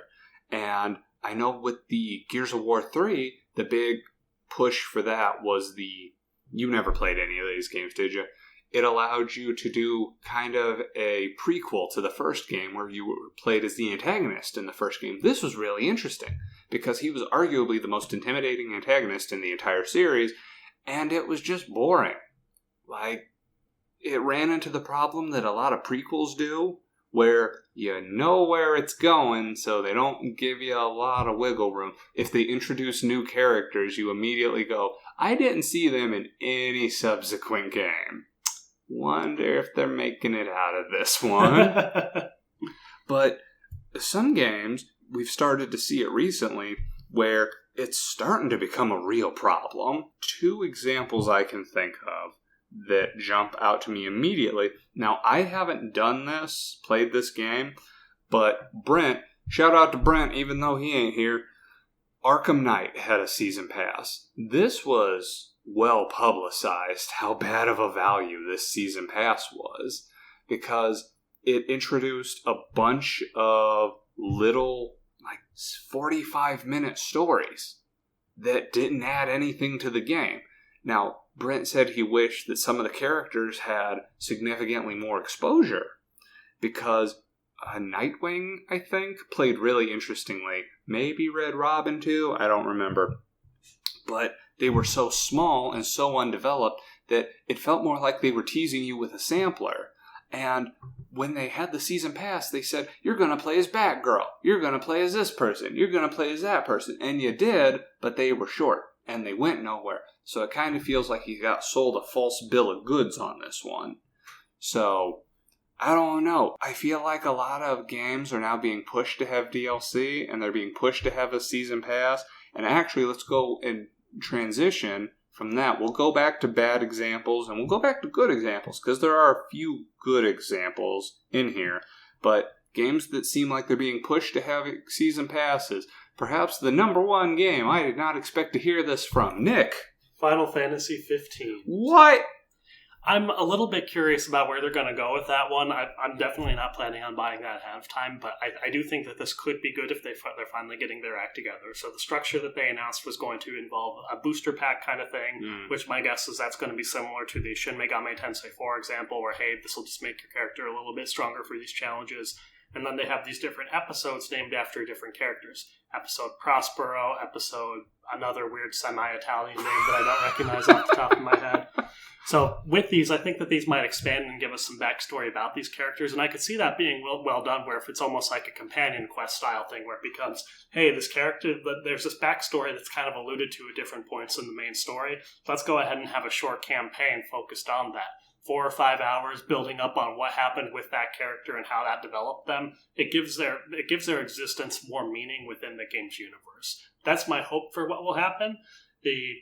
And I know with the Gears of War 3, the big push for that was you never played any of these games, did you? It allowed you to do kind of a prequel to the first game where you were played as the antagonist in the first game. This was really interesting because he was arguably the most intimidating antagonist in the entire series, and it was just boring. Like, it ran into the problem that a lot of prequels do, where you know where it's going, so they don't give you a lot of wiggle room. If they introduce new characters, you immediately go, I didn't see them in any subsequent game. Wonder if they're making it out of this one. But some games, we've started to see it recently, where it's starting to become a real problem. 2 examples I can think of that jump out to me immediately. Now, I haven't played this game, but Brent, shout out to Brent, even though he ain't here, Arkham Knight had a season pass. This was well publicized how bad of a value this season pass was, because it introduced a bunch of little, 45-minute stories that didn't add anything to the game. Now, Brent said he wished that some of the characters had significantly more exposure, because Nightwing, I think, played really interestingly. Maybe Red Robin too, I don't remember. But they were so small and so undeveloped that it felt more like they were teasing you with a sampler. And when they had the season pass, they said, you're going to play as Batgirl, you're going to play as this person, you're going to play as that person. And you did, but they were short. and they went nowhere. So it kind of feels like he got sold a false bill of goods on this one. So, I don't know. I feel like a lot of games are now being pushed to have DLC, and they're being pushed to have a season pass. And actually, let's go and transition from that. We'll go back to bad examples, and we'll go back to good examples, because there are a few good examples in here. But games that seem like they're being pushed to have season passes. Perhaps the number one game I did not expect to hear this from. Nick. Final Fantasy 15. What? I'm a little bit curious about where they're going to go with that one. I'm definitely not planning on buying that ahead of time, but I do think that this could be good if they're finally getting their act together. So the structure that they announced was going to involve a booster pack kind of thing, which my guess is that's going to be similar to the Shin Megami Tensei 4 example, where, hey, this will just make your character a little bit stronger for these challenges. And then they have these different episodes named after different characters. Episode Prospero, episode another weird semi-Italian name that I don't recognize off the top of my head. So with these, I think that these might expand and give us some backstory about these characters, and I could see that being well done, where if it's almost like a companion quest style thing, where it becomes, hey, this character, there's this backstory that's kind of alluded to at different points in the main story. Let's go ahead and have a short campaign focused on that. 4 or 5 hours building up on what happened with that character and how that developed them. It gives their existence more meaning within the game's universe. That's my hope for what will happen. The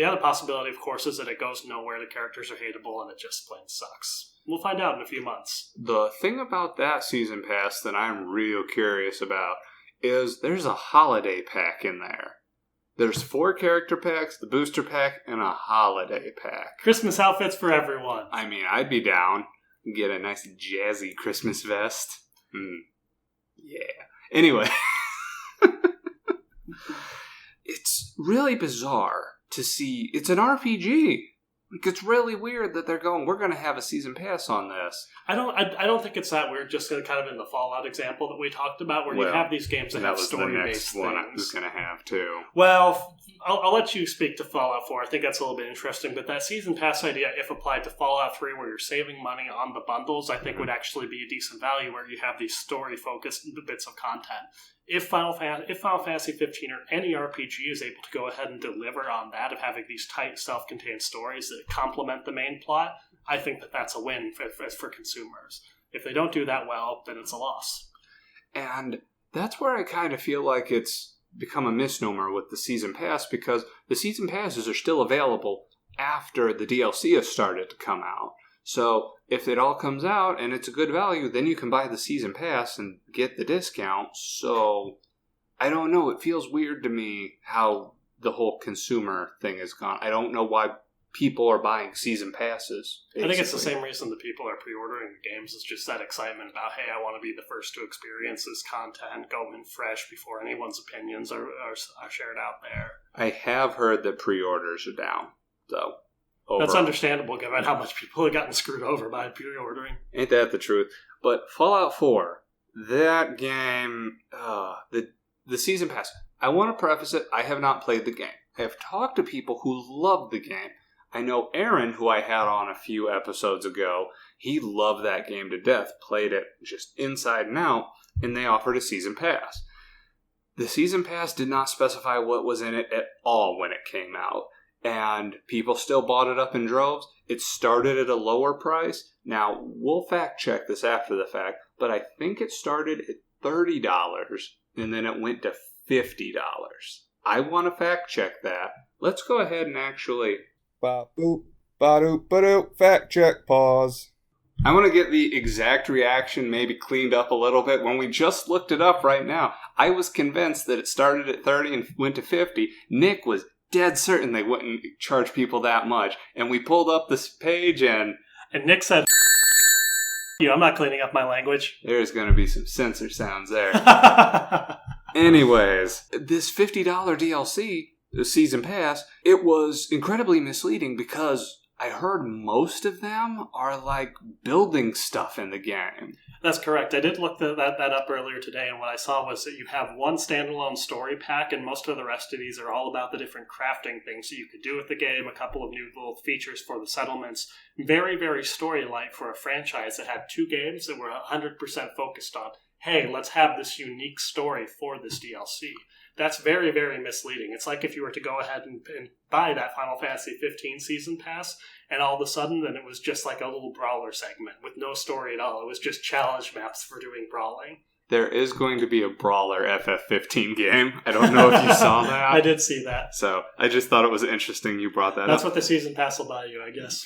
other possibility, of course, is that it goes nowhere, the characters are hateable, and it just plain sucks. We'll find out in a few months. The thing about that season pass that I'm real curious about is there's a holiday pack in there. There's 4 character packs, the booster pack, and a holiday pack. Christmas outfits for everyone. I mean, I'd be down. Get a nice jazzy Christmas vest. Yeah. Anyway. It's really bizarre to see. It's an RPG. Like, it's really weird that they're going, we're going to have a season pass on this. I don't think it's that weird, just kind of in the Fallout example that we talked about, where you have these games that have story-based things. That was the next one I was going to have, too. Well, I'll let you speak to Fallout 4. I think that's a little bit interesting, but that season pass idea, if applied to Fallout 3, where you're saving money on the bundles, I think would actually be a decent value, where you have these story-focused bits of content. If Final Fantasy 15 or any RPG is able to go ahead and deliver on that, of having these tight, self-contained stories that complement the main plot, I think that that's a win for consumers. If they don't do that well, then it's a loss. And that's where I kind of feel like it's become a misnomer with the Season Pass, because the Season Passes are still available after the DLC has started to come out. So if it all comes out and it's a good value, then you can buy the Season Pass and get the discount. So I don't know. It feels weird to me how the whole consumer thing has gone. I don't know why people are buying Season Passes. Basically. I think it's the same reason that people are pre-ordering the games. It's just that excitement about, hey, I want to be the first to experience this content, go in fresh before anyone's opinions are shared out there. I have heard that pre-orders are down, though. Overall. That's understandable given how much people have gotten screwed over by pre-ordering. Ain't that the truth? But Fallout 4, that game, the Season Pass, I want to preface it, I have not played the game. I have talked to people who love the game. I know Aaron, who I had on a few episodes ago, he loved that game to death, played it just inside and out, and they offered a Season Pass. The Season Pass did not specify what was in it at all when it came out. And people still bought it up in droves. It started at a lower price. Now, we'll fact check this after the fact, but I think it started at $30, and then it went to $50. I want to fact check that. Let's go ahead and actually... Ba-boop, ba-doop, ba-doop, fact check, pause. I want to get the exact reaction maybe cleaned up a little bit. When we just looked it up right now, I was convinced that it started at 30 and went to 50. Nick was dead certain they wouldn't charge people that much. And we pulled up this page and Nick said, I'm not cleaning up my language. There's going to be some censor sounds there. Anyways, this $50 DLC, the Season Pass, it was incredibly misleading because I heard most of them are like building stuff in the game. That's correct. I did look that up earlier today, and what I saw was that you have one standalone story pack, and most of the rest of these are all about the different crafting things that you could do with the game, a couple of new little features for the settlements. Very, very story-like for a franchise that had 2 games that were 100% focused on, hey, let's have this unique story for this DLC. That's very, very misleading. It's like if you were to go ahead and buy that Final Fantasy 15 season pass, and all of a sudden then it was just like a little brawler segment with no story at all. It was just challenge maps for doing brawling. There is going to be a Brawler FF15 game. I don't know if you saw that. I did see that. So I just thought it was interesting you brought that up. That's what the season pass will buy you, I guess.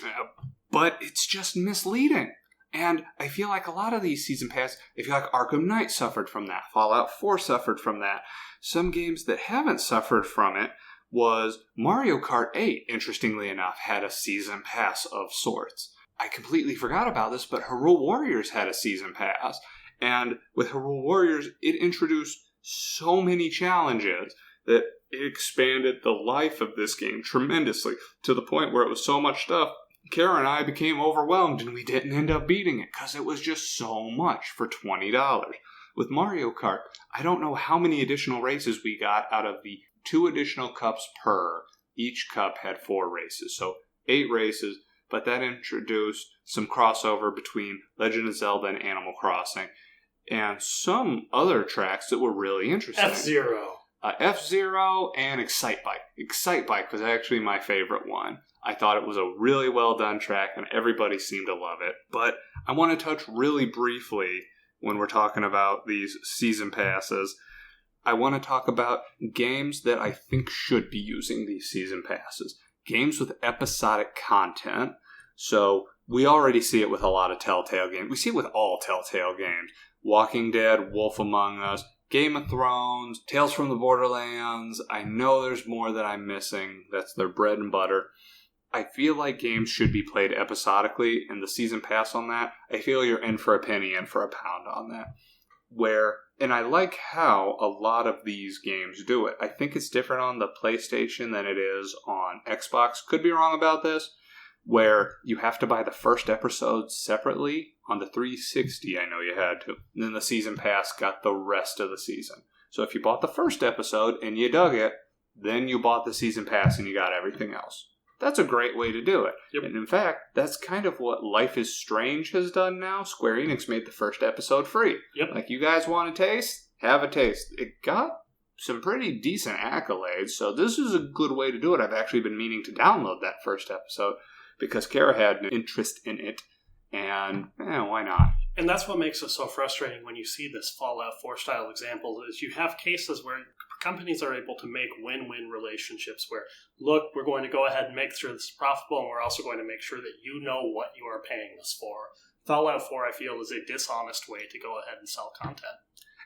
But it's just misleading. And I feel like a lot of these season pass, I feel like Arkham Knight suffered from that. Fallout 4 suffered from that. Some games that haven't suffered from it was Mario Kart 8, interestingly enough, had a season pass of sorts. I completely forgot about this, but Hyrule Warriors had a season pass. And with Hyrule Warriors, it introduced so many challenges that it expanded the life of this game tremendously to the point where it was so much stuff. Kara and I became overwhelmed and we didn't end up beating it because it was just so much for $20. With Mario Kart, I don't know how many additional races we got out of the 2 additional cups per. Each cup had 4 races, so 8 races, but that introduced some crossover between Legend of Zelda and Animal Crossing. And some other tracks that were really interesting. F-Zero. F-Zero and Excite Bike. Excite Bike was actually my favorite one. I thought it was a really well done track and everybody seemed to love it. But I want to touch really briefly when we're talking about these season passes. I want to talk about games that I think should be using these season passes. Games with episodic content. So we already see it with a lot of Telltale games. We see it with all Telltale games. Walking Dead, Wolf Among Us, Game of Thrones, Tales from the Borderlands. I know there's more that I'm missing. That's their bread and butter. I feel like games should be played episodically, and the season pass on that, I feel you're in for a penny, in for a pound on that. And I like how a lot of these games do it. I think it's different on the PlayStation than it is on Xbox. Could be wrong about this. Where you have to buy the first episode separately. On the 360, I know you had to. And then the season pass got the rest of the season. So if you bought the first episode and you dug it, then you bought the season pass and you got everything else. That's a great way to do it. Yep. And in fact, that's kind of what Life is Strange has done now. Square Enix made the first episode free. Yep. Like, you guys want a taste? Have a taste. It got some pretty decent accolades, so this is a good way to do it. I've actually been meaning to download that first episode because Kara had an interest in it, and why not? And that's what makes it so frustrating when you see this Fallout 4 style example, is you have cases where companies are able to make win-win relationships where, look, we're going to go ahead and make sure this is profitable, and we're also going to make sure that you know what you are paying us for. Fallout 4, I feel, is a dishonest way to go ahead and sell content.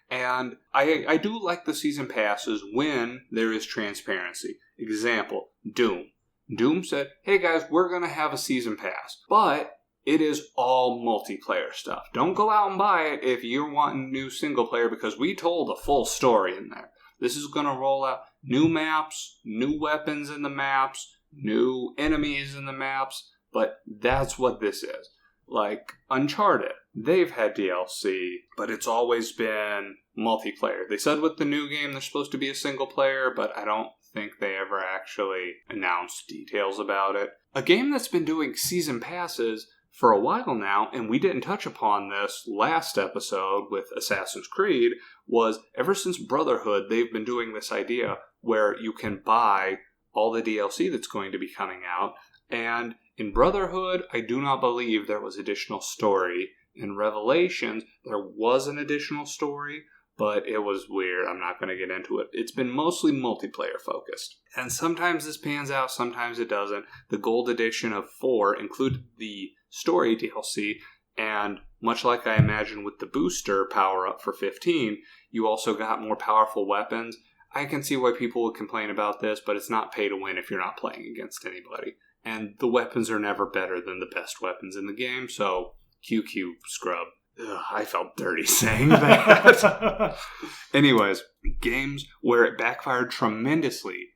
And I do like the season passes when there is transparency. Example, Doom. Doom said, hey guys, we're going to have a season pass, but it is all multiplayer stuff. Don't go out and buy it if you're wanting new single player, because we told a full story in there. This is going to roll out new maps, new weapons in the maps, new enemies in the maps, but that's what this is. Like Uncharted, they've had DLC, but it's always been multiplayer. They said with the new game they're supposed to be a single player, but I don't think they ever actually announced details about it. A game that's been doing season passes for a while now, and we didn't touch upon this last episode with Assassin's Creed, was ever since Brotherhood, they've been doing this idea where you can buy all the DLC that's going to be coming out. And in Brotherhood, I do not believe there was additional story. In Revelations, there was an additional story, but it was weird. I'm not going to get into it. It's been mostly multiplayer focused. And sometimes this pans out, sometimes it doesn't. The Gold Edition of 4 included the story DLC, and much like I imagine with the booster power-up for 15, you also got more powerful weapons. I can see why people would complain about this, but it's not pay to win if you're not playing against anybody. And the weapons are never better than the best weapons in the game, so QQ scrub. Ugh, I felt dirty saying that. Anyways, games where it backfired tremendously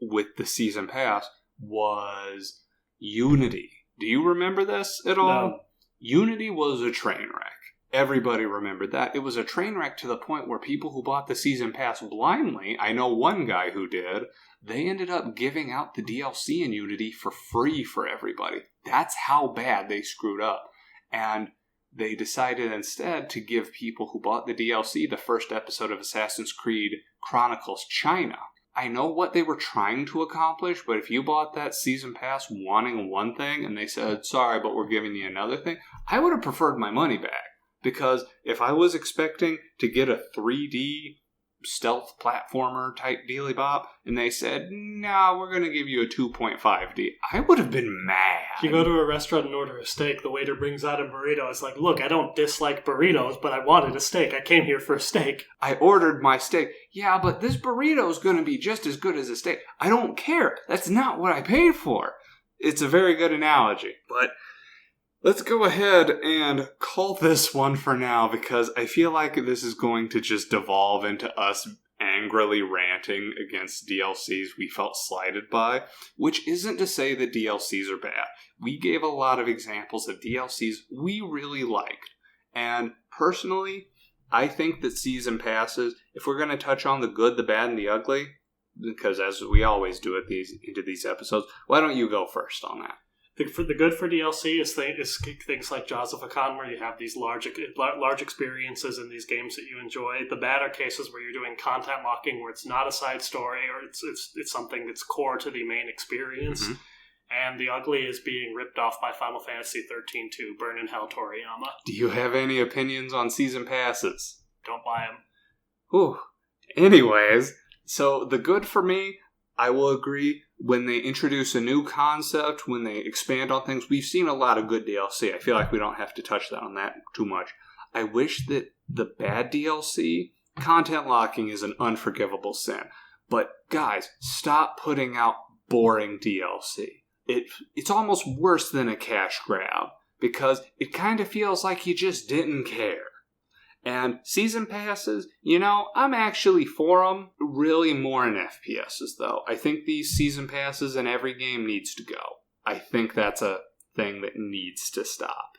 with the season pass was Unity. Do you remember this at all? No. Unity was a train wreck. Everybody remembered that. It was a train wreck to the point where people who bought the season pass blindly, I know one guy who did, they ended up giving out the DLC in Unity for free for everybody. That's how bad they screwed up. And they decided instead to give people who bought the DLC the first episode of Assassin's Creed Chronicles China. I know what they were trying to accomplish, but if you bought that season pass wanting one thing and they said, sorry, but we're giving you another thing, I would have preferred my money back. Because if I was expecting to get a 3D stealth platformer type dealy bop, and they said, nah, we're going to give you a 2.5D, I would have been mad. You go to a restaurant and order a steak, the waiter brings out a burrito. It's like, look, I don't dislike burritos, but I wanted a steak. I came here for a steak. I ordered my steak. Yeah, but this burrito is going to be just as good as a steak. I don't care. That's not what I paid for. It's a very good analogy. But let's go ahead and call this one for now, because I feel like this is going to just devolve into us angrily ranting against DLCs we felt slighted by, which isn't to say that DLCs are bad. We gave a lot of examples of DLCs we really liked. And personally, I think that season passes, if we're going to touch on the good, the bad, and the ugly, because as we always do at into these episodes, why don't you go first on that? The good for DLC is things like Jaws of Hakan, where you have these large experiences in these games that you enjoy. The bad are cases where you're doing content locking, where it's not a side story, or it's something that's core to the main experience. Mm-hmm. And the ugly is being ripped off by Final Fantasy 13 2, Burn in Hell Toriyama. Do you have any opinions on season passes? Don't buy them. Whew. Anyways, so the good for me, I will agree. When they introduce a new concept, when they expand on things, we've seen a lot of good DLC. I feel like we don't have to touch on that too much. I wish that the bad DLC, content locking is an unforgivable sin. But guys, stop putting out boring DLC. It's almost worse than a cash grab, because it kind of feels like you just didn't care. And season passes, I'm actually for them, really more in FPSs though. I think these season passes in every game needs to go. I think that's a thing that needs to stop.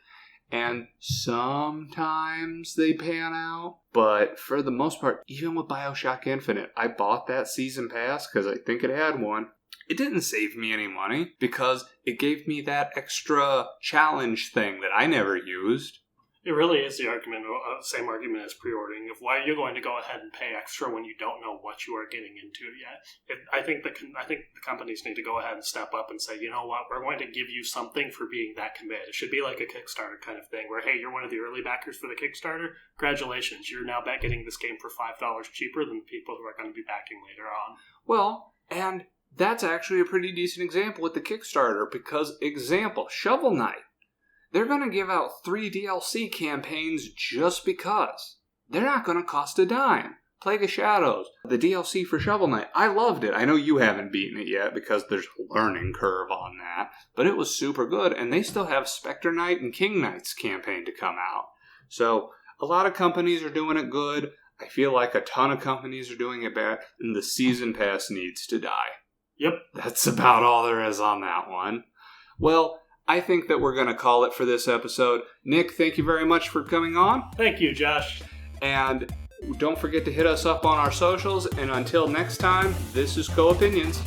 And sometimes they pan out, but for the most part, even with BioShock Infinite, I bought that season pass because I think it had one. It didn't save me any money because it gave me that extra challenge thing that I never used. It really is the same argument as pre-ordering of why you're going to go ahead and pay extra when you don't know what you are getting into yet. I think the companies need to go ahead and step up and say, you know what, we're going to give you something for being that committed. It should be like a Kickstarter kind of thing where, hey, you're one of the early backers for the Kickstarter. Congratulations, you're now getting this game for $5 cheaper than the people who are going to be backing later on. Well, and that's actually a pretty decent example with the Kickstarter because, Shovel Knight. They're going to give out 3 DLC campaigns just because. They're not going to cost a dime. Plague of Shadows, the DLC for Shovel Knight. I loved it. I know you haven't beaten it yet because there's a learning curve on that. But it was super good, and they still have Spectre Knight and King Knight's campaign to come out. So, a lot of companies are doing it good. I feel like a ton of companies are doing it bad, and the season pass needs to die. Yep. That's about all there is on that one. Well, I think that we're going to call it for this episode. Nick, thank you very much for coming on. Thank you, Josh. And don't forget to hit us up on our socials. And until next time, this is Co-Opinions.